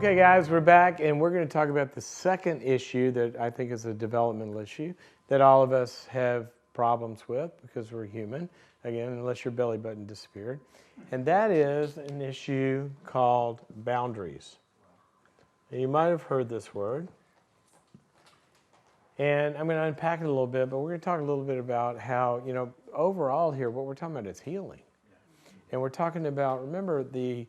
Okay, guys, we're back, and we're going to talk about the second issue that I think is a developmental issue that all of us have problems with because we're human, again, unless your belly button disappeared. And that is an issue called boundaries. And you might have heard this word. And I'm going to unpack it a little bit, but we're going to talk a little bit about how, overall here, what we're talking about is healing. And we're talking about, remember, the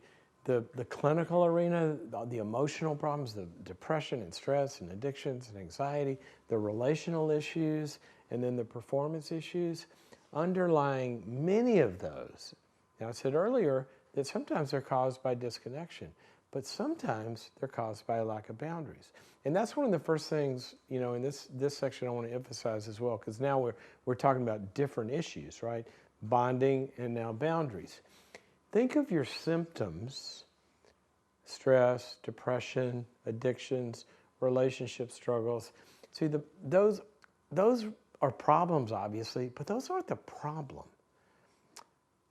clinical arena, the emotional problems, the depression and stress and addictions and anxiety, the relational issues, and then the performance issues. Underlying many of those, now I said earlier that sometimes they're caused by disconnection, but sometimes they're caused by a lack of boundaries. And that's one of the first things, in this section I want to emphasize as well, because now we're talking about different issues, right? Bonding and now boundaries. Think of your symptoms: stress, depression, addictions, relationship struggles. See, those are problems, obviously, but those aren't the problem.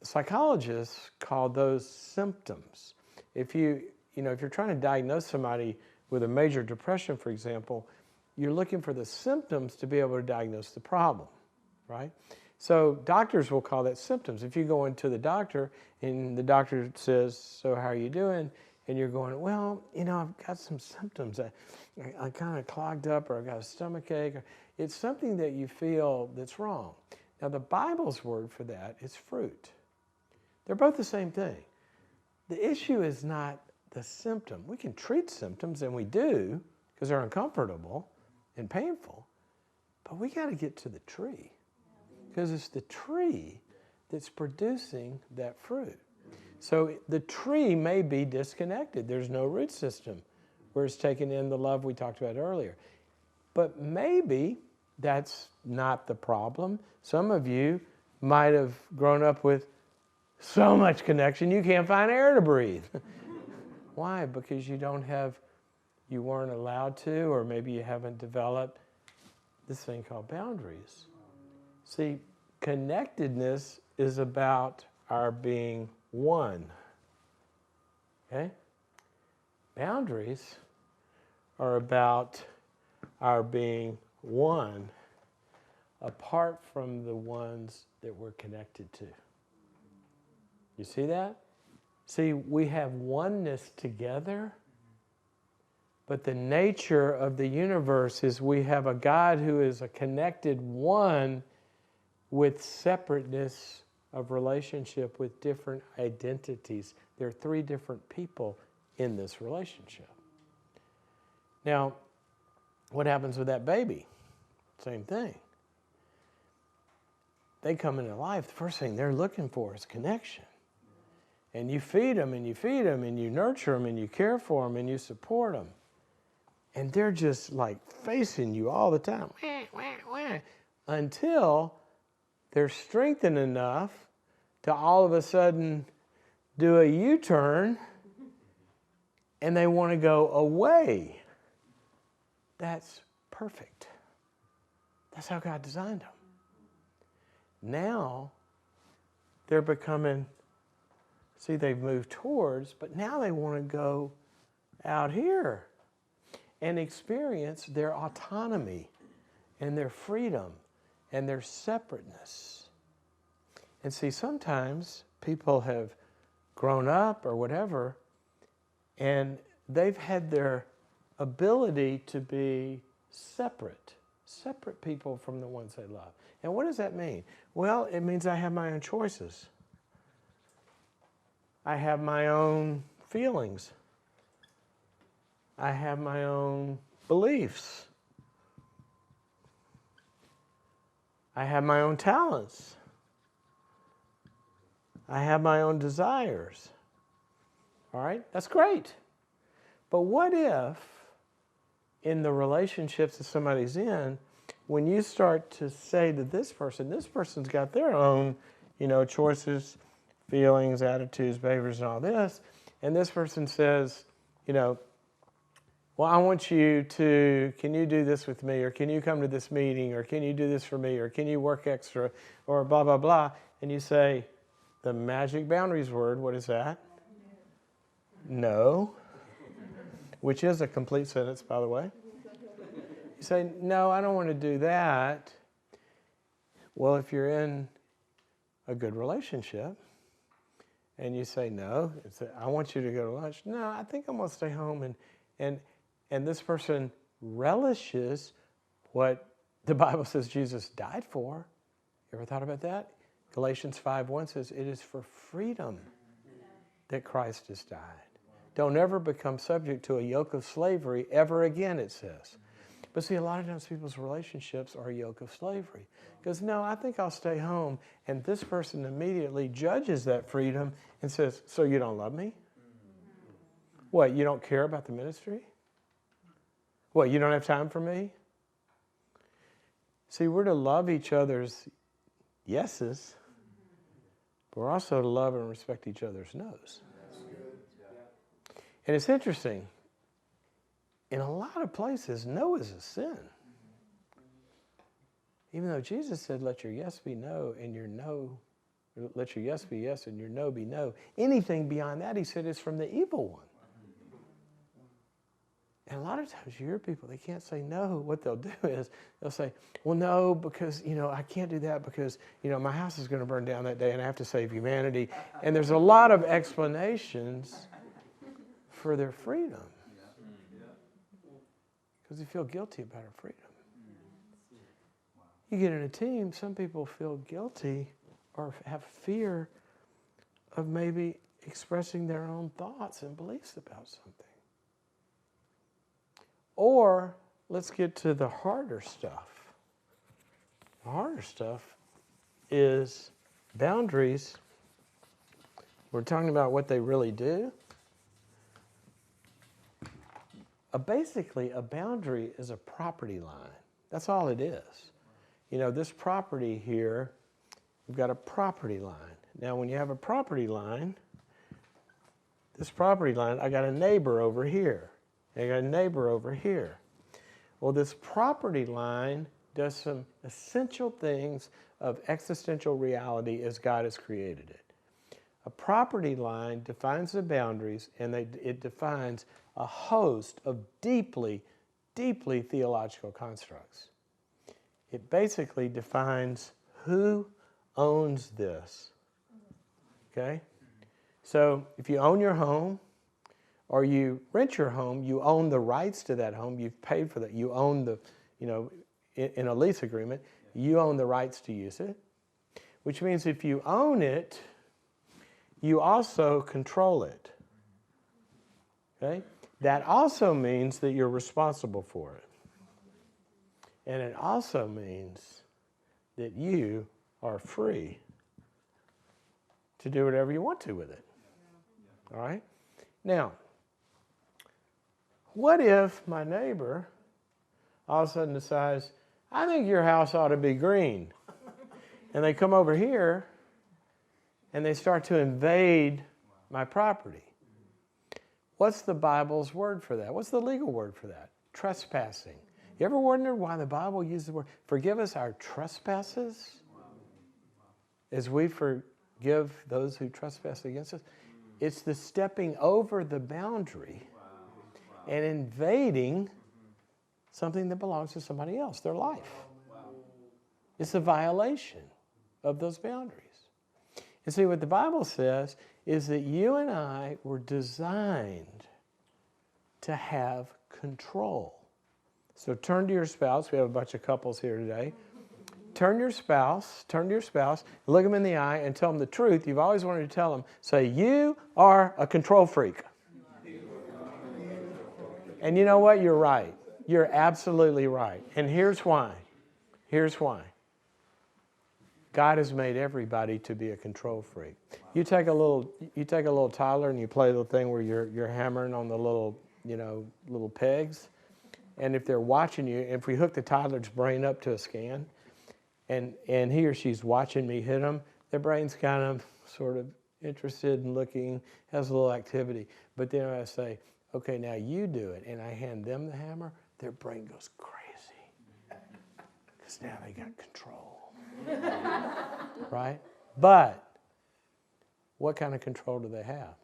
Psychologists call those symptoms. If you're trying to diagnose somebody with a major depression, for example, you're looking for the symptoms to be able to diagnose the problem, right? So doctors will call that symptoms. If you go into the doctor and the doctor says, "So how are you doing?" and you're going, "Well, I've got some symptoms. I kind of clogged up, or I've got a stomach ache." It's something that you feel that's wrong. Now, the Bible's word for that is fruit. They're both the same thing. The issue is not the symptom. We can treat symptoms, and we do, because they're uncomfortable and painful. But we got to get to the tree, because it's the tree that's producing that fruit. So the tree may be disconnected. There's no root system where it's taken in the love we talked about earlier. But maybe that's not the problem. Some of you might have grown up with so much connection you can't find air to breathe. Why? Because you weren't allowed to, or maybe you haven't developed this thing called boundaries. See, connectedness is about our being one. Okay? Boundaries are about our being one apart from the ones that we're connected to. You see that? See, we have oneness together, but the nature of the universe is we have a God who is a connected one with separateness of relationship with different identities. There are three different people in this relationship. Now, what happens with that baby? Same thing. They come into life, the first thing they're looking for is connection. And you feed them, and you feed them, and you nurture them, and you care for them, and you support them. And they're just like facing you all the time, until they're strengthened enough to all of a sudden do a U-turn, and they want to go away. That's perfect. That's how God designed them. Now, they're becoming, see, they've moved towards, but now they want to go out here and experience their autonomy and their freedom and their separateness. And see, sometimes people have grown up or whatever, and they've had their ability to be separate people from the ones they love. And what does that mean? Well, it means I have my own choices. I have my own feelings. I have my own beliefs. I have my own talents. I have my own desires. All right? That's great. But what if, in the relationships that somebody's in, when you start to say to this person's got their own, choices, feelings, attitudes, behaviors, and all this, and this person says, well, I want you to, can you do this with me, or can you come to this meeting, or can you do this for me, or can you work extra, or blah, blah, blah, and you say, the magic boundaries word, what is that? No. which is a complete sentence, by the way. You say, no, I don't want to do that. Well, if you're in a good relationship and you say, no, I want you to go to lunch. No, I think I'm going to stay home. And this person relishes what the Bible says Jesus died for. You ever thought about that? Galatians 5:1 says, it is for freedom that Christ has died. Don't ever become subject to a yoke of slavery ever again, it says. But see, a lot of times people's relationships are a yoke of slavery. Because, no, I think I'll stay home. And this person immediately judges that freedom and says, so you don't love me? What, you don't care about the ministry? What, you don't have time for me? See, we're to love each other's yeses, but we're also to love and respect each other's no's. And it's interesting. In a lot of places, no is a sin. Even though Jesus said, let your yes be no and your no, let your yes be yes and your no be no. Anything beyond that, he said, is from the evil one. And a lot of times you hear people, they can't say no. What they'll do is they'll say, well, no, because, I can't do that because, my house is going to burn down that day and I have to save humanity. And there's a lot of explanations for their freedom. Because they feel guilty about our freedom. You get in a team, some people feel guilty or have fear of maybe expressing their own thoughts and beliefs about something. Or let's get to the harder stuff. The harder stuff is boundaries. We're talking about what they really do. Basically, a boundary is a property line. That's all it is. This property here, we've got a property line. Now, when you have a property line, this property line, I got a neighbor over here. I got a neighbor over here. Well, this property line does some essential things of existential reality as God has created it. A property line defines the boundaries, and it defines a host of deeply, deeply theological constructs. It basically defines who owns this. Okay? So if you own your home or you rent your home, you own the rights to that home. You've paid for that. You own in a lease agreement, you own the rights to use it, which means if you own it, you also control it. Okay? That also means that you're responsible for it. And it also means that you are free to do whatever you want to with it. All right? Now, what if my neighbor all of a sudden decides, I think your house ought to be green. And they come over here and they start to invade my property. What's the Bible's word for that? What's the legal word for that? Trespassing. You ever wonder why the Bible uses the word, forgive us our trespasses as we forgive those who trespass against us? It's the stepping over the boundary and invading something that belongs to somebody else, their life. It's a violation of those boundaries. And see, what the Bible says is that you and I were designed to have control. So turn to your spouse. We have a bunch of couples here today. Turn to your spouse, look them in the eye and tell them the truth you've always wanted to tell them. Say, you are a control freak. And you know what? You're right. You're absolutely right. And here's why. Here's why. God has made everybody to be a control freak. You take a little toddler and you play the thing where you're hammering on the little pegs. And if they're watching you, if we hook the toddler's brain up to a scan, and he or she's watching me hit them, their brain's kind of sort of interested in looking, has a little activity. But then I say, okay, now you do it, and I hand them the hammer, their brain goes crazy. Because now they got control. Right? But what kind of control do they have?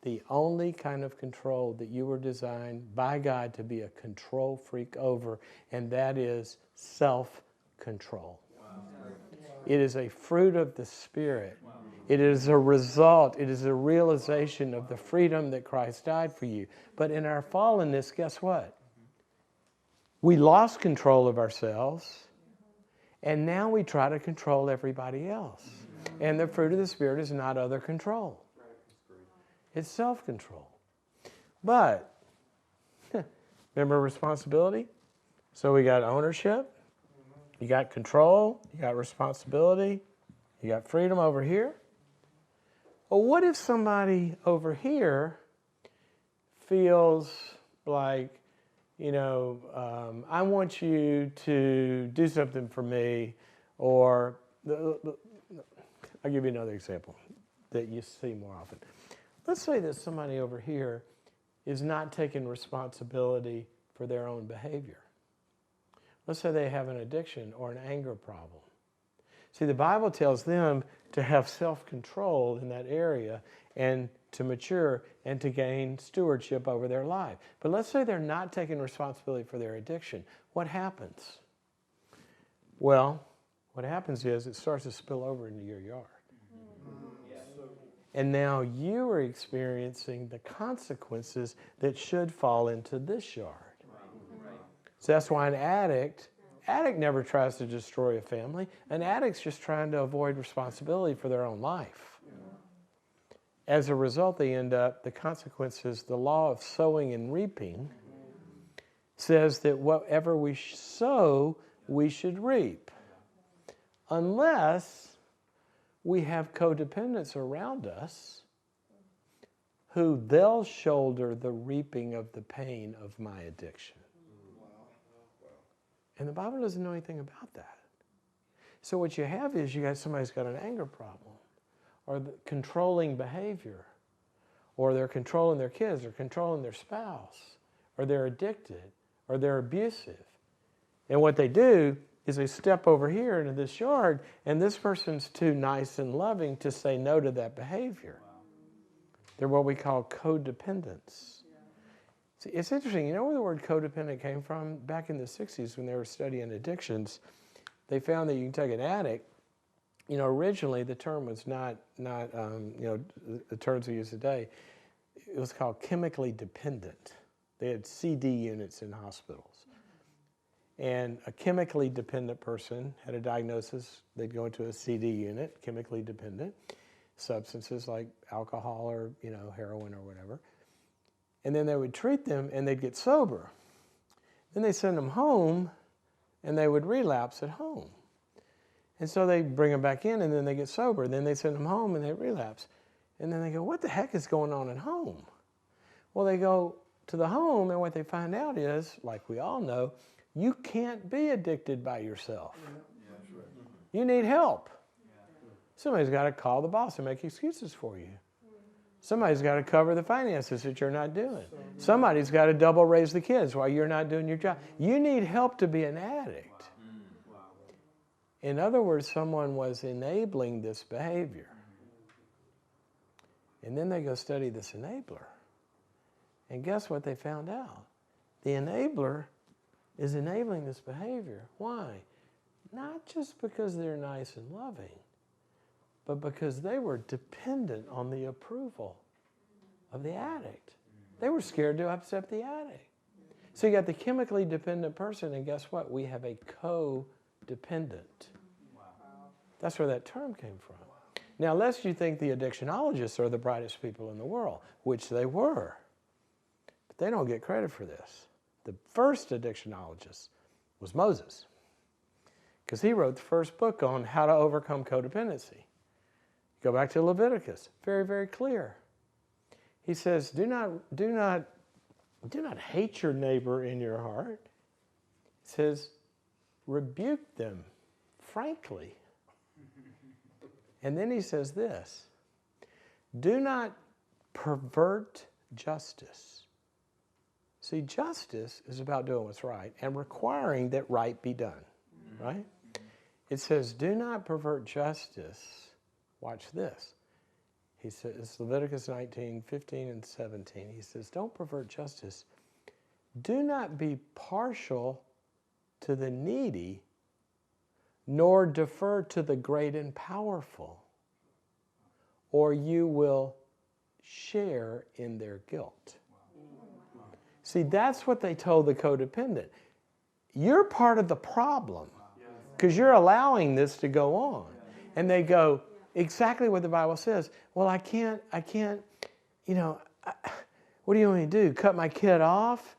the only kind of control that you were designed by God to be a control freak over, and that is self-control. Wow. It is a fruit of the Spirit. Wow. It is a result, it is a realization of the freedom that Christ died for you. But in our fallenness, guess what? We lost control of ourselves, and now we try to control everybody else. And the fruit of the Spirit is not other control. It's self-control. But, remember responsibility? So we got ownership, you got control, you got responsibility, you got freedom over here. Well, what if somebody over here feels like, I want you to do something for me, or I'll give you another example that you see more often. Let's say that somebody over here is not taking responsibility for their own behavior. Let's say they have an addiction or an anger problem. See, the Bible tells them to have self-control in that area and to mature and to gain stewardship over their life. But let's say they're not taking responsibility for their addiction. What happens? Well, what happens is it starts to spill over into your yard. And now you are experiencing the consequences that should fall into this yard. So that's why an addict never tries to destroy a family. An addict's just trying to avoid responsibility for their own life. As a result, they end up, the consequences, the law of sowing and reaping says that whatever we sow, we should reap. Unless we have codependents around us who they'll shoulder the reaping of the pain of my addiction. And the Bible doesn't know anything about that. So what you have is you got somebody's got an anger problem, or the controlling behavior, or they're controlling their kids, or controlling their spouse, or they're addicted, or they're abusive. And what they do is they step over here into this yard, and this person's too nice and loving to say no to that behavior. Wow. They're what we call codependents. Yeah. See, it's interesting. You know where the word codependent came from? Back in the 60s when they were studying addictions, they found that you can take an addict. Originally the term was not the terms we use today. It was called chemically dependent. They had CD units in hospitals. And a chemically dependent person had a diagnosis. They'd go into a CD unit, chemically dependent, substances like alcohol or heroin or whatever. And then they would treat them and they'd get sober. Then they send them home and they would relapse at home. And so they bring them back in and then they get sober. Then they send them home and they relapse. And then they go, what the heck is going on at home? Well, they go to the home and what they find out is, like we all know, you can't be addicted by yourself. You need help. Somebody's got to call the boss and make excuses for you. Somebody's got to cover the finances that you're not doing. Somebody's got to double raise the kids while you're not doing your job. You need help to be an addict. In other words, someone was enabling this behavior. And then they go study this enabler. And guess what they found out? The enabler is enabling this behavior. Why? Not just because they're nice and loving, but because they were dependent on the approval of the addict. They were scared to upset the addict. So you got the chemically dependent person, and guess what? We have a codependent. That's where that term came from. Now, lest you think the addictionologists are the brightest people in the world, which they were, but they don't get credit for this. The first addictionologist was Moses, because he wrote the first book on how to overcome codependency. Go back to Leviticus, very, very clear. He says, do not hate your neighbor in your heart. He says, rebuke them frankly. And then he says this, do not pervert justice. See, justice is about doing what's right and requiring that right be done, right? It says, do not pervert justice. Watch this. He says, it's Leviticus 19, 15 and 17. He says, don't pervert justice. Do not be partial to the needy, nor defer to the great and powerful, or you will share in their guilt. See, that's what they told the codependent. You're part of the problem because you're allowing this to go on. And they go, exactly what the Bible says. Well, I can't, what do you want me to do? Cut my kid off?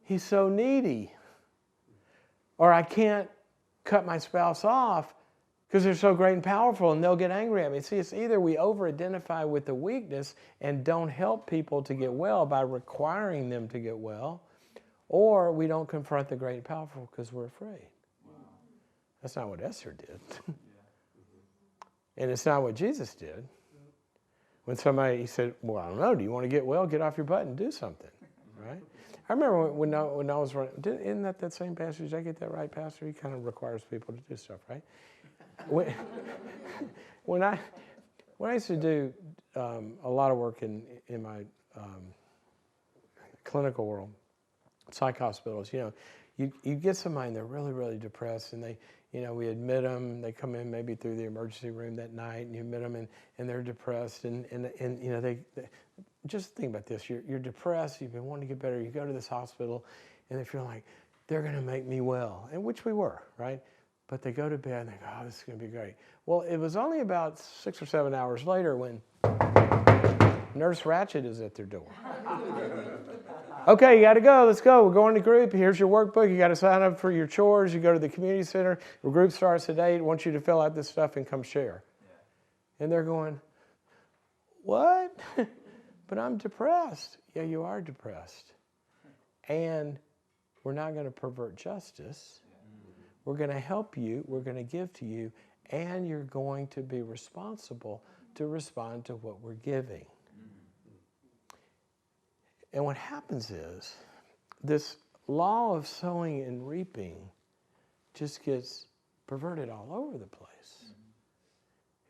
He's so needy. Or I can't cut my spouse off because they're so great and powerful and they'll get angry at me. See, it's either we over-identify with the weakness and don't help people to get well by requiring them to get well, or we don't confront the great and powerful because we're afraid. Wow. That's not what Esther did. And it's not what Jesus did. When somebody, he said, well, I don't know, do you want to get well? Get off your butt and do something, right? I remember when I was running, isn't that same pastor? Did I get that right, Pastor? He kind of requires people to do stuff, right? When I used to do a lot of work in my clinical world, psych hospitals, you get somebody and they're really, really depressed, and we admit them. They come in maybe through the emergency room that night, and you admit them, and they're depressed, and they just think about this. You're depressed. You've been wanting to get better. You go to this hospital, and they feel like they're going to make me well, and which we were, right? But they go to bed and they go, oh, this is going to be great. Well, it was only about 6 or 7 hours later when Nurse Ratched is at their door. Okay, you got to go. Let's go. We're going to group. Here's your workbook. You got to sign up for your chores. You go to the community center. The group starts at 8. I want you to fill out this stuff and come share. Yeah. And they're going, what? But I'm depressed. Yeah, you are depressed. And we're not going to pervert justice. We're going to help you. We're going to give to you. And you're going to be responsible to respond to what we're giving. And what happens is this law of sowing and reaping just gets perverted all over the place.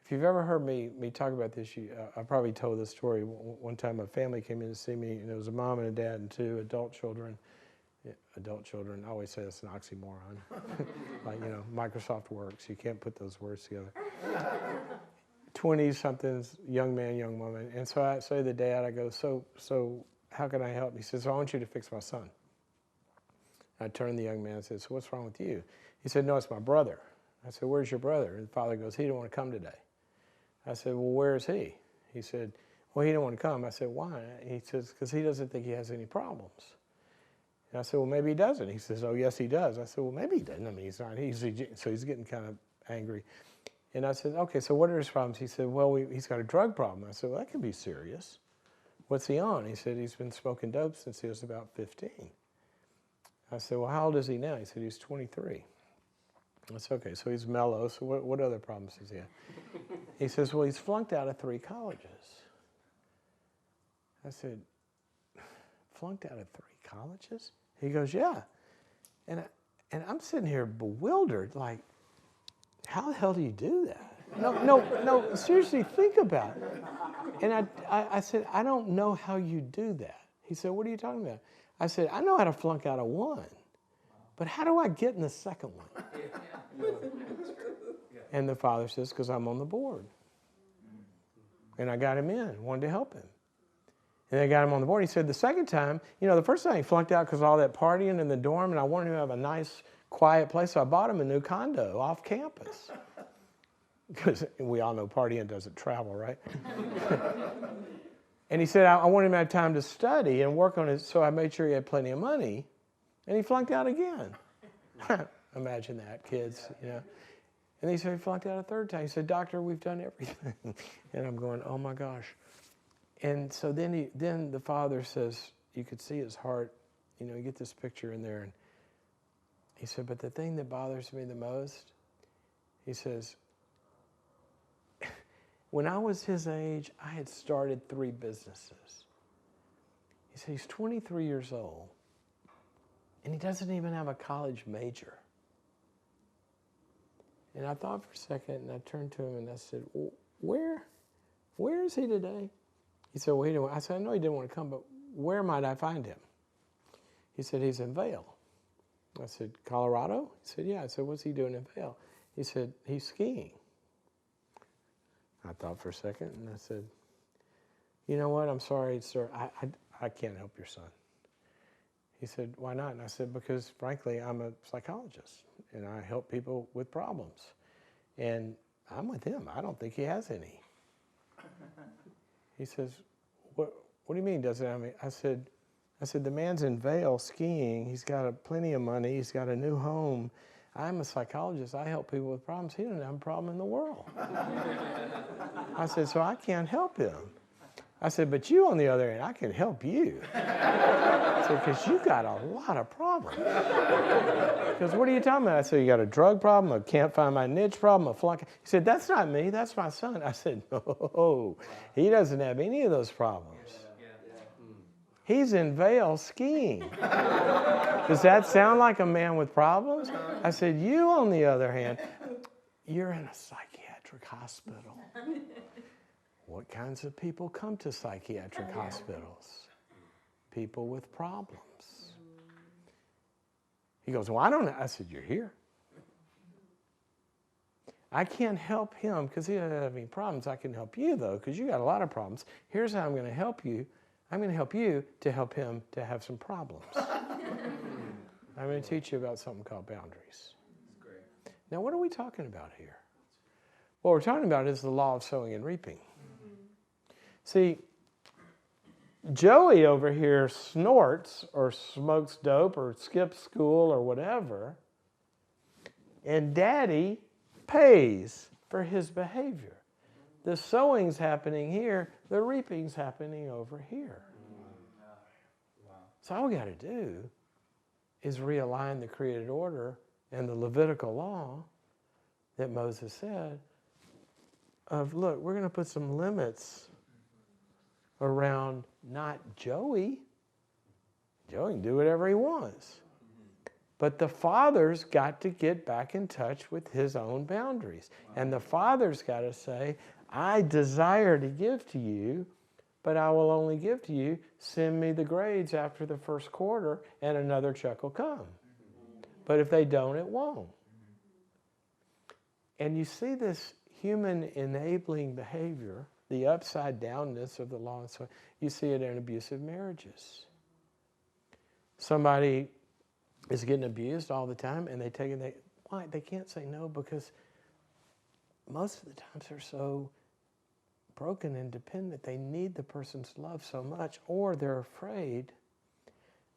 If you've ever heard me talk about this, I probably told this story. One time a family came in to see me, and it was a mom and a dad and 2 adult children. Adult children, I always say that's an oxymoron. Like, Microsoft works. You can't put those words together. 20-somethings, young man, young woman. And so I say to the dad, I go, so how can I help? He says, I want you to fix my son. I turned to the young man and said, so what's wrong with you? He said, no, it's my brother. I said, where's your brother? And the father goes, he didn't want to come today. I said, well, where is he? He said, well, he didn't want to come. I said, why? He says, because he doesn't think he has any problems. And I said, well, maybe he doesn't. He says, oh, yes, he does. I said, well, maybe he doesn't. I mean, he's not. So he's getting kind of angry. And I said, okay, so what are his problems? He said, well, he's got a drug problem. I said, well, that could be serious. What's he on? He said, he's been smoking dope since he was about 15. I said, well, how old is he now? He said, he's 23. I said, okay, so he's mellow. So what other problems does he have? He says, well, he's flunked out of 3 colleges. I said, flunked out of 3 colleges? He goes, yeah. And I'm sitting here bewildered, like, how the hell do you do that? No, seriously, think about it. And I said, I don't know how you do that. He said, what are you talking about? I said, I know how to flunk out of 1, but how do I get in the second one? And the father says, because I'm on the board. And I got him in, wanted to help him. And they got him on the board. He said the second time, the first time he flunked out because of all that partying in the dorm, and I wanted him to have a nice, quiet place, so I bought him a new condo off campus. Because we all know partying doesn't travel, right? And he said, I wanted him to have time to study and work on it, so I made sure he had plenty of money. And he flunked out again. Imagine that, kids, And he said he flunked out a 3rd time. He said, doctor, we've done everything. And I'm going, oh my gosh. And so then the father says, you could see his heart, you get this picture in there. And he said, but the thing that bothers me the most, he says, when I was his age, I had started 3 businesses. He said, he's 23 years old, and he doesn't even have a college major. And I thought for a second, and I turned to him and I said, well, where where is he today? He said, well, I said, I know he didn't want to come, but where might I find him? He said, he's in Vail. I said, Colorado? He said, yeah. I said, what's he doing in Vail? He said, he's skiing. I thought for a second, and I said, you know what, I'm sorry, sir, I can't help your son. He said, why not? And I said, because frankly, I'm a psychologist, and I help people with problems. And I'm with him. I don't think he has any. He says, what do you mean, doesn't have any? I said, the man's in Vail skiing. He's got plenty of money. He's got a new home. I'm a psychologist. I help people with problems. He doesn't have a problem in the world. I said, so I can't help him. I said, but you, on the other hand, I can help you. I said, because you got a lot of problems. Because what are you talking about? I said, you got a drug problem, a can't find my niche problem, a flunk. He said, that's not me, that's my son. I said, no, he doesn't have any of those problems. He's in Vail skiing. Does that sound like a man with problems? I said, you, on the other hand, you're in a psychiatric hospital. What kinds of people come to psychiatric hospitals? People with problems. He goes, well, I don't know. I said, you're here. I can't help him because he doesn't have any problems. I can help you, though, because you got a lot of problems. Here's how I'm going to help you. I'm going to help you to help him to have some problems. I'm going to teach you about something called boundaries. Now, what are we talking about here? What we're talking about is the law of sowing and reaping. See, Joey over here snorts or smokes dope or skips school or whatever, and Daddy pays for his behavior. The sowing's happening here, the reaping's happening over here. So all we got to do is realign the created order and the Levitical law that Moses said of, look, we're going to put some limits around not Joey. Joey can do whatever he wants. But the father's got to get back in touch with his own boundaries. And the father's got to say, I desire to give to you, but I will only give to you. Send me the grades after the first quarter and another check will come. But if they don't, it won't. And you see this human enabling behavior, the upside downness of the law. So you see it in abusive marriages. Somebody is getting abused all the time, and why? They can't say no because most of the times they're so broken and dependent. They need the person's love so much, or they're afraid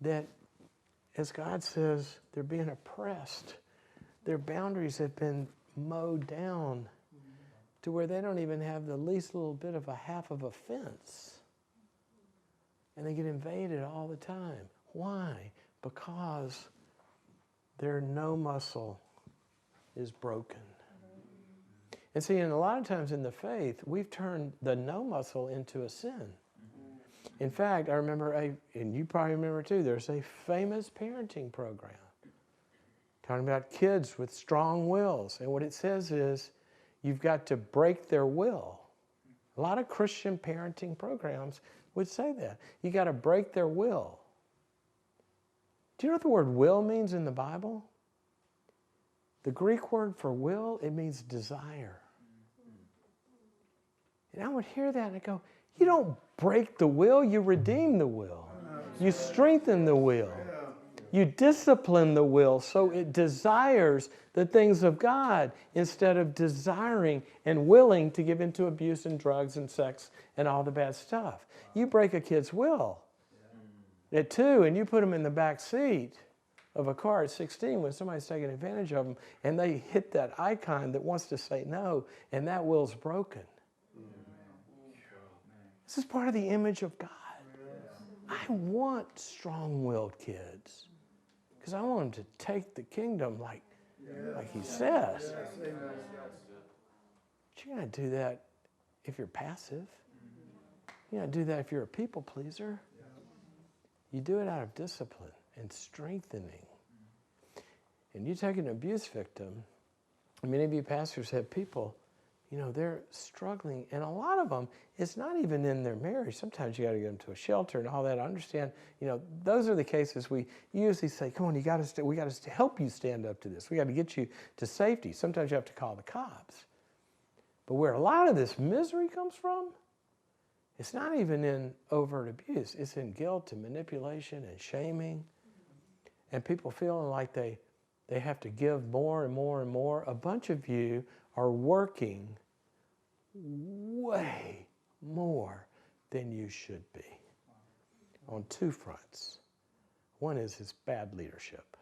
that, as God says, they're being oppressed. Their boundaries have been mowed down to where they don't even have the least little bit of a half of a fence. And they get invaded all the time. Why? Because their no muscle is broken. And see, and a lot of times in the faith, we've turned the no muscle into a sin. In fact, I remember, and you probably remember too, there's a famous parenting program talking about kids with strong wills. And what it says is, you've got to break their will. A lot of Christian parenting programs would say that. You got to break their will. Do you know what the word will means in the Bible? The Greek word for will, it means desire. And I would hear that and I go, you don't break the will, you redeem the will. You strengthen the will. You discipline the will so it desires the things of God instead of desiring and willing to give into abuse and drugs and sex and all the bad stuff. You break a kid's will at 2 and you put them in the back seat of a car at 16 when somebody's taking advantage of them and they hit that icon that wants to say no and that will's broken. This is part of the image of God. I want strong-willed kids. Because I want them to take the kingdom like he says. But you're going to do that if you're passive. You're going to do that if you're a people pleaser. You do it out of discipline and strengthening. And you take an abuse victim, many of you pastors have people, they're struggling. And a lot of them, it's not even in their marriage. Sometimes you got to get them to a shelter and all that. I understand, those are the cases we usually say, come on, we got to help you stand up to this. We got to get you to safety. Sometimes you have to call the cops. But where a lot of this misery comes from, it's not even in overt abuse. It's in guilt and manipulation and shaming. And people feeling like they have to give more and more and more. A bunch of you are working way more than you should be on two fronts. One is bad leadership.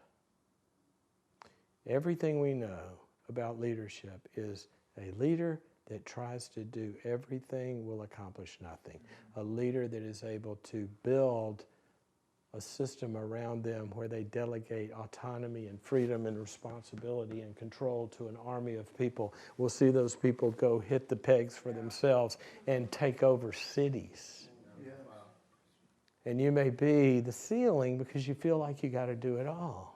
Everything we know about leadership is a leader that tries to do everything will accomplish nothing. A leader that is able to build a system around them where they delegate autonomy and freedom and responsibility and control to an army of people. We'll see those people go hit the pegs for themselves and take over cities. And you may be the ceiling because you feel like you got to do it all.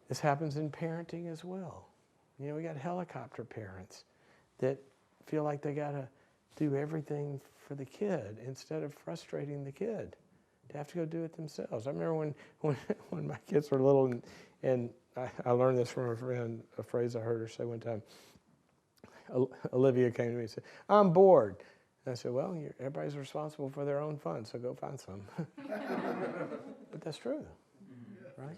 This happens in parenting as well. We got helicopter parents that feel like they got to do everything for the kid instead of frustrating the kid to have to go do it themselves. I remember when my kids were little, and I learned this from a friend, a phrase I heard her say one time. Olivia came to me and said, I'm bored. And I said, well, everybody's responsible for their own fun, so go find some. But that's true, right?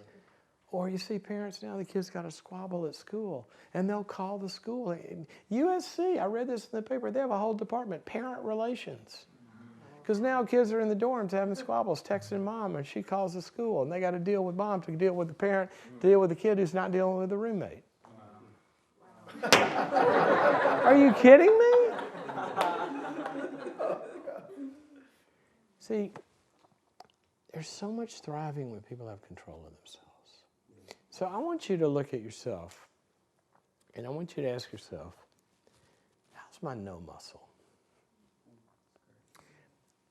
Or you see parents now, the kids got a squabble at school, and they'll call the school. USC, I read this in the paper, they have a whole department, parent relations. Because now kids are in the dorms having squabbles, texting mom, and she calls the school, and they got to deal with mom to deal with the parent, to deal with the kid who's not dealing with the roommate. Are you kidding me? See, there's so much thriving when people have control of themselves. So I want you to look at yourself, and I want you to ask yourself, how's my no muscle?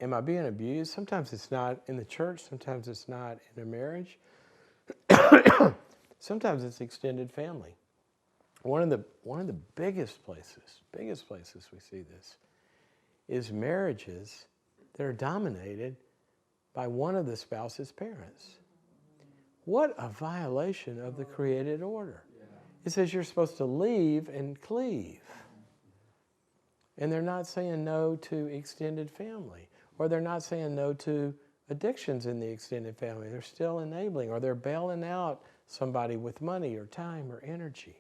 Am I being abused? Sometimes it's not in the church. Sometimes it's not in a marriage. Sometimes it's extended family. One of the biggest places we see this is marriages that are dominated by one of the spouse's parents. What a violation of the created order. It says you're supposed to leave and cleave. And they're not saying no to extended family. Or they're not saying no to addictions in the extended family. They're still enabling, or they're bailing out somebody with money or time or energy.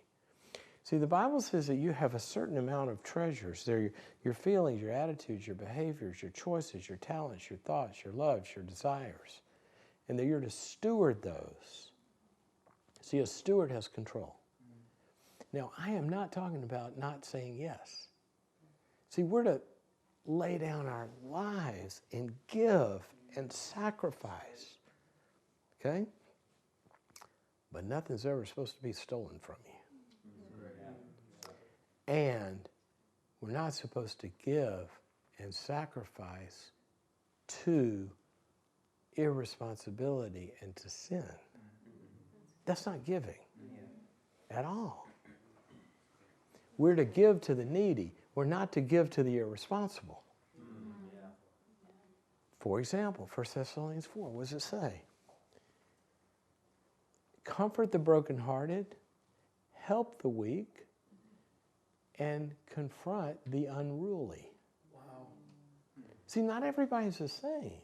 See, the Bible says that you have a certain amount of treasures. They're your feelings, your attitudes, your behaviors, your choices, your talents, your thoughts, your loves, your desires. And that you're to steward those. See, a steward has control. Now, I am not talking about not saying yes. See, we're to lay down our lives and give and sacrifice. Okay? But nothing's ever supposed to be stolen from you. And we're not supposed to give and sacrifice to irresponsibility and to sin. That's not giving at all. We're to give to the needy. We're not to give to the irresponsible. For example, 1 Thessalonians 4, what does it say? Comfort the brokenhearted, help the weak, and confront the unruly. Wow. See, not everybody's the same.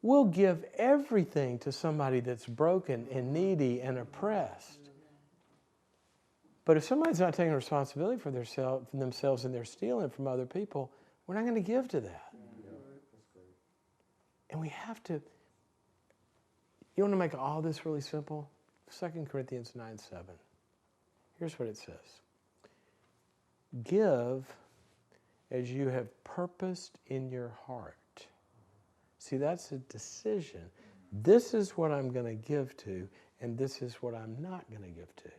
We'll give everything to somebody that's broken and needy and oppressed. But if somebody's not taking responsibility for themselves and they're stealing from other people, we're not going to give to that. And we have to, you want to make all this really simple? 2 Corinthians 9:7. Here's what it says. Give as you have purposed in your heart. See, that's a decision. This is what I'm going to give to, and this is what I'm not going to give to.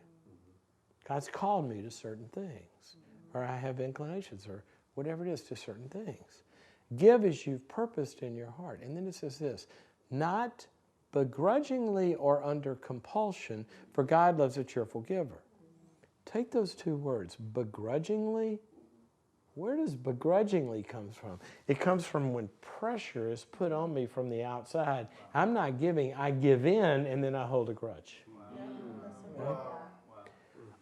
God's called me to certain things, or I have inclinations, or whatever it is, to certain things. Give as you've purposed in your heart. And then it says this, not begrudgingly or under compulsion, for God loves a cheerful giver. Take those two words, begrudgingly. Where does begrudgingly come from? It comes from when pressure is put on me from the outside. I'm not giving, I give in, and then I hold a grudge. Right?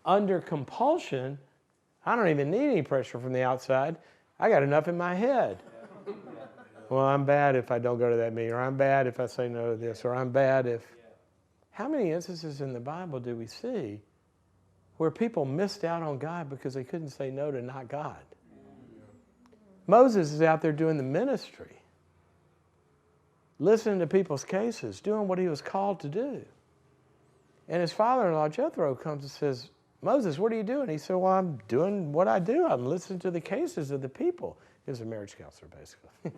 Under compulsion, I don't even need any pressure from the outside. I got enough in my head. Well, I'm bad if I don't go to that meeting, or I'm bad if I say no to this, or I'm bad if... How many instances in the Bible do we see where people missed out on God because they couldn't say no to not God? Moses is out there doing the ministry, listening to people's cases, doing what he was called to do. And his father-in-law, Jethro, comes and says, Moses, what are you doing? He said, well, I'm doing what I do. I'm listening to the cases of the people. He was a marriage counselor, basically. He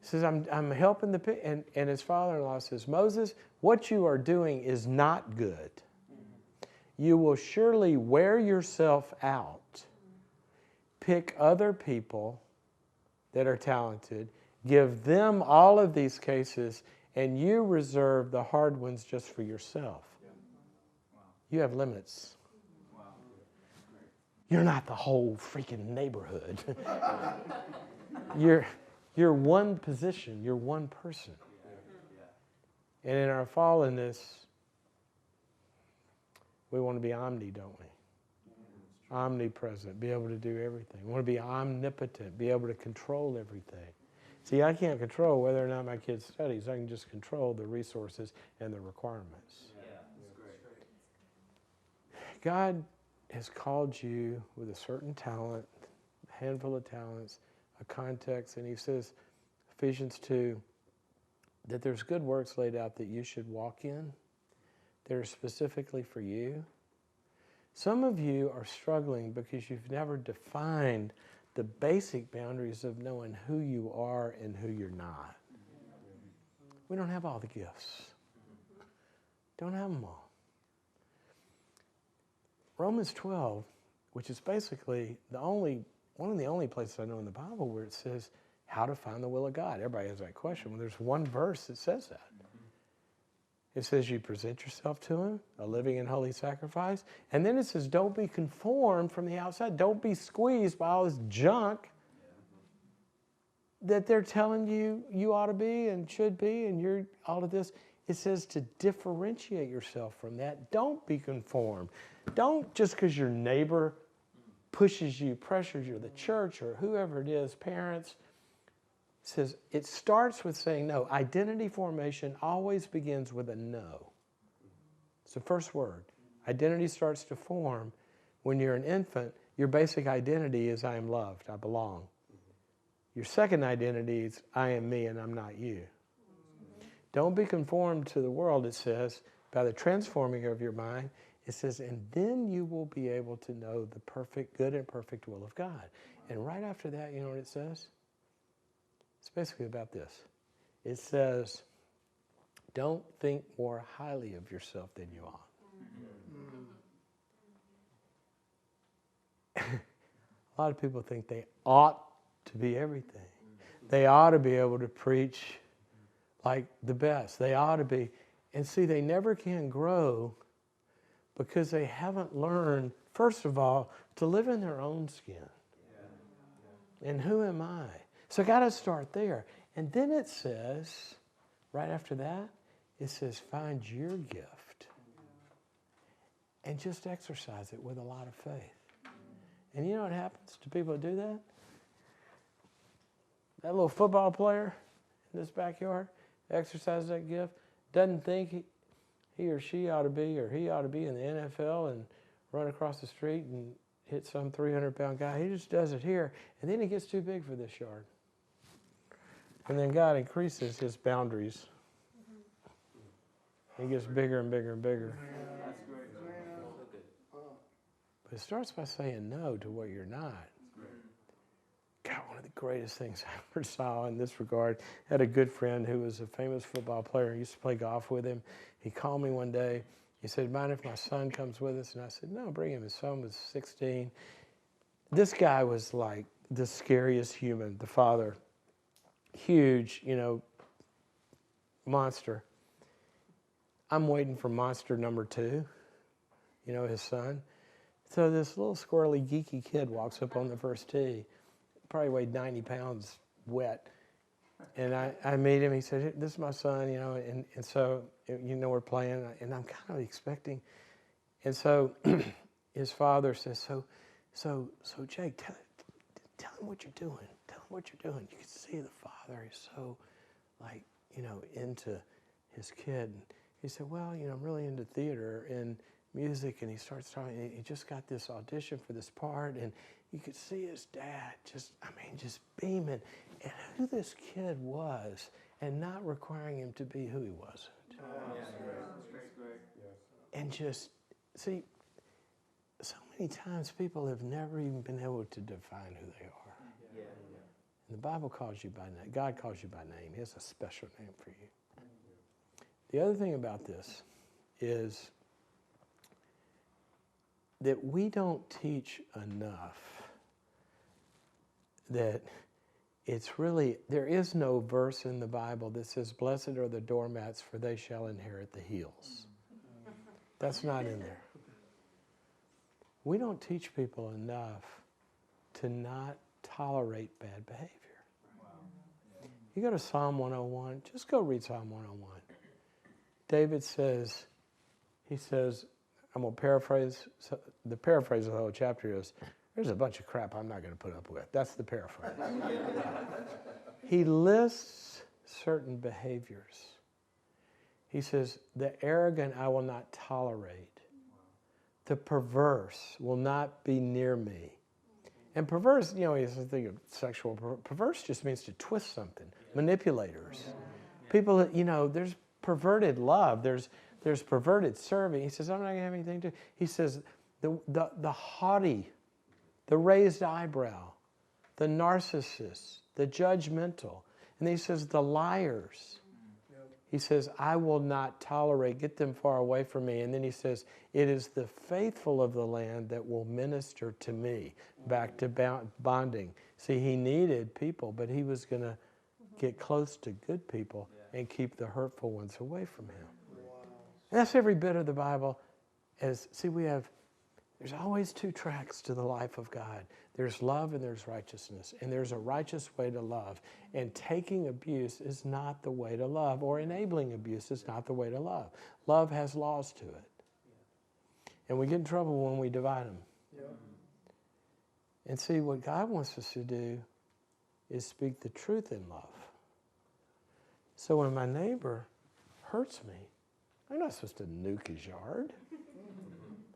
says, I'm helping the people. And his father-in-law says, Moses, what you are doing is not good. You will surely wear yourself out. Pick other people that are talented, give them all of these cases, and you reserve the hard ones just for yourself. You have limits. You're not the whole freaking neighborhood. You're one position. You're one person. And in our fallenness, we want to be omni, don't we? Omnipresent, be able to do everything. We want to be omnipotent, be able to control everything. See, I can't control whether or not my kid studies. I can just control the resources and the requirements. Yeah, that's great. God has called you with a certain talent, a handful of talents, a context, and he says, Ephesians 2, that there's good works laid out that you should walk in that are specifically for you. Some of you are struggling because you've never defined the basic boundaries of knowing who you are and who you're not. We don't have all the gifts. Don't have them all. Romans 12, which is basically one of the only places I know in the Bible where it says how to find the will of God. Everybody has that question. Well, there's one verse that says that. It says you present yourself to him, a living and holy sacrifice. And then it says don't be conformed from the outside. Don't be squeezed by all this junk that they're telling you you ought to be and should be and you're all of this. It says to differentiate yourself from that. Don't be conformed. Don't just because your neighbor pushes you, pressures you, the church or whoever it is, parents, says it starts with saying no. Identity formation always begins with a no. It's the first word. Identity starts to form when you're an infant. Your basic identity is I am loved, I belong. Your second identity is I am me and I'm not you. Don't be conformed to the world, it says, by the transforming of your mind. It says, and then you will be able to know the perfect, good and perfect will of God. And right after that, you know what it says? It's basically about this. It says, don't think more highly of yourself than you ought. A lot of people think they ought to be everything. They ought to be able to preach like the best. They ought to be. And see, they never can grow because they haven't learned, first of all, to live in their own skin. And who am I? So I got to start there. And then it says, right after that, it says, find your gift and just exercise it with a lot of faith. And you know what happens to people who do that? That little football player in this backyard exercises that gift, doesn't think he or she ought to be, or he ought to be in the NFL and run across the street and hit some 300-pound guy. He just does it here, and then he gets too big for this yard. And then God increases his boundaries. He gets bigger and bigger and bigger. But it starts by saying no to what you're not. God, one of the greatest things I ever saw in this regard, I had a good friend who was a famous football player. I used to play golf with him. He called me one day. He said, mind if my son comes with us? And I said, no, bring him. His son was 16. This guy was like the scariest human, the father. Huge, monster. I'm waiting for monster number 2, his son. So this little squirrely, geeky kid walks up on the first tee, probably weighed 90 pounds wet. And I meet him. He said, "Hey, this is my son, and so, we're playing. And I'm kind of expecting." And so his father says, so Jake, tell him what you're doing. Tell him what you're doing. You can see the father is so, into his kid. And he said, "Well, I'm really into theater and music." And he starts talking. He just got this audition for this part, and you could see his dad just beaming at who this kid was and not requiring him to be who he wasn't. That's great. And just, see, so many times people have never even been able to define who they are. Yeah. And the Bible calls you by name. God calls you by name. He has a special name for you. The other thing about this is that we don't teach enough that there is no verse in the Bible that says, "Blessed are the doormats, for they shall inherit the hills." That's not in there. We don't teach people enough to not tolerate bad behavior. You go to Psalm 101, just go read Psalm 101. David says, I'm going to paraphrase, the paraphrase of the whole chapter is, "There's a bunch of crap I'm not going to put up with." That's the paraphrase. He lists certain behaviors. He says, "The arrogant I will not tolerate. The perverse will not be near me." And perverse, he doesn't think of sexual. Perverse just means to twist something. Manipulators. People that, there's perverted love. There's perverted serving. He says, "I'm not going to have anything to do." He says, the haughty, the raised eyebrow, the narcissists, the judgmental. And then he says, the liars. He says, "I will not tolerate, get them far away from me." And then he says, "It is the faithful of the land that will minister to me." Back to bonding. See, he needed people, but he was going to get close to good people and keep the hurtful ones away from him. And that's every bit of the Bible. There's always two tracks to the life of God. There's love and there's righteousness. And there's a righteous way to love. And taking abuse is not the way to love, or enabling abuse is not the way to love. Love has laws to it. And we get in trouble when we divide them. And see, what God wants us to do is speak the truth in love. So when my neighbor hurts me, I'm not supposed to nuke his yard.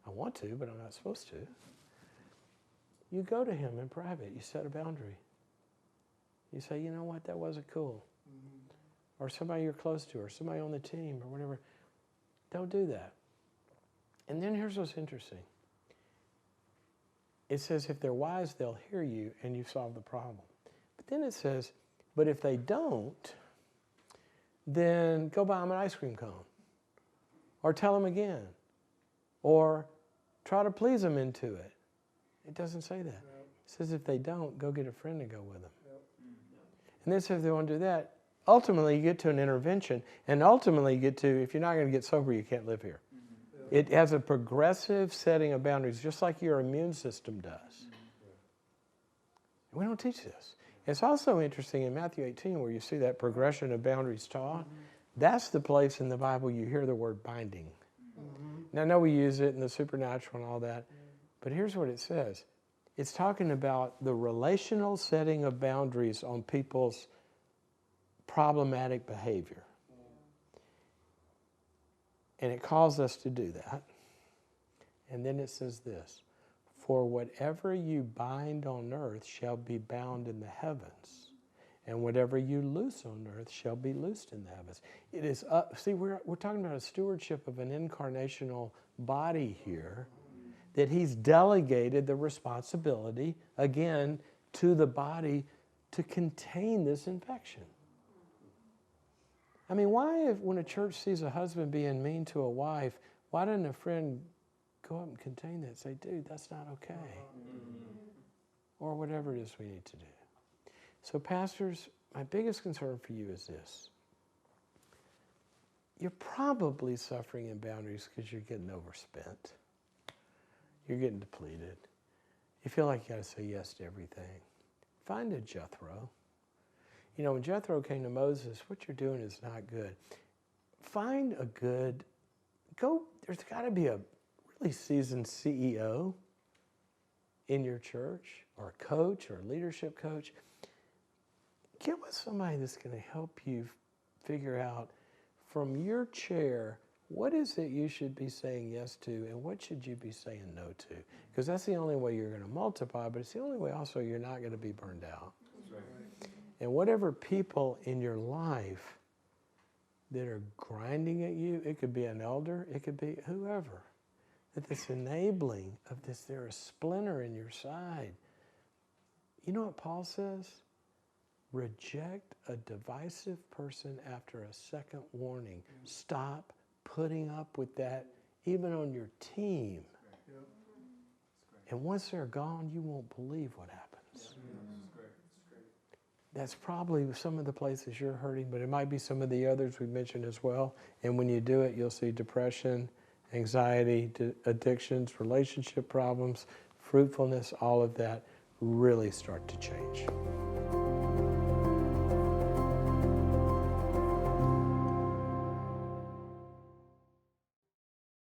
I want to, but I'm not supposed to. You go to him in private. You set a boundary. You say, "You know what, that wasn't cool." Or somebody you're close to, or somebody on the team, or whatever. Don't do that. And then here's what's interesting. It says, if they're wise, they'll hear you, and you've solved the problem. But then it says, but if they don't, then go buy them an ice cream cone. Or tell them again. Or try to please them into it. It doesn't say that. It says if they don't, go get a friend and go with them. And then says if they want to do that, ultimately you get to an intervention, and ultimately you get to, if you're not going to get sober, you can't live here. It has a progressive setting of boundaries, just like your immune system does. We don't teach this. It's also interesting in Matthew 18 where you see that progression of boundaries taught. That's the place in the Bible you hear the word binding. Now, I know we use it in the supernatural and all that, but here's what it says. It's talking about the relational setting of boundaries on people's problematic behavior. And it calls us to do that. And then it says this, "For whatever you bind on earth shall be bound in the heavens, and whatever you loose on earth shall be loosed in the heavens." It is see, we're talking about a stewardship of an incarnational body here, that he's delegated the responsibility, again, to the body to contain this infection. I mean, why, when a church sees a husband being mean to a wife, why doesn't a friend go up and contain that and say, "Dude, that's not okay"? Or whatever it is we need to do. So pastors, my biggest concern for you is this. You're probably suffering in boundaries because you're getting overspent. You're getting depleted. You feel like you got to say yes to everything. Find a Jethro. You know, when Jethro came to Moses, what you're doing is not good. Find a good, there's got to be a really seasoned CEO in your church, or a coach, or a leadership coach. Get with somebody that's going to help you figure out from your chair, what is it you should be saying yes to, and what should you be saying no to? Because that's the only way you're going to multiply, but it's the only way also you're not going to be burned out. That's right. And whatever people in your life that are grinding at you, it could be an elder, it could be whoever, that this enabling of this, they're a splinter in your side. You know what Paul says? Reject a divisive person after a second warning. Stop putting up with that, even on your team. And once they're gone, you won't believe what happens. That's probably some of the places you're hurting, but it might be some of the others we mentioned as well. And when you do it, you'll see depression, anxiety, addictions, relationship problems, fruitfulness, all of that really start to change.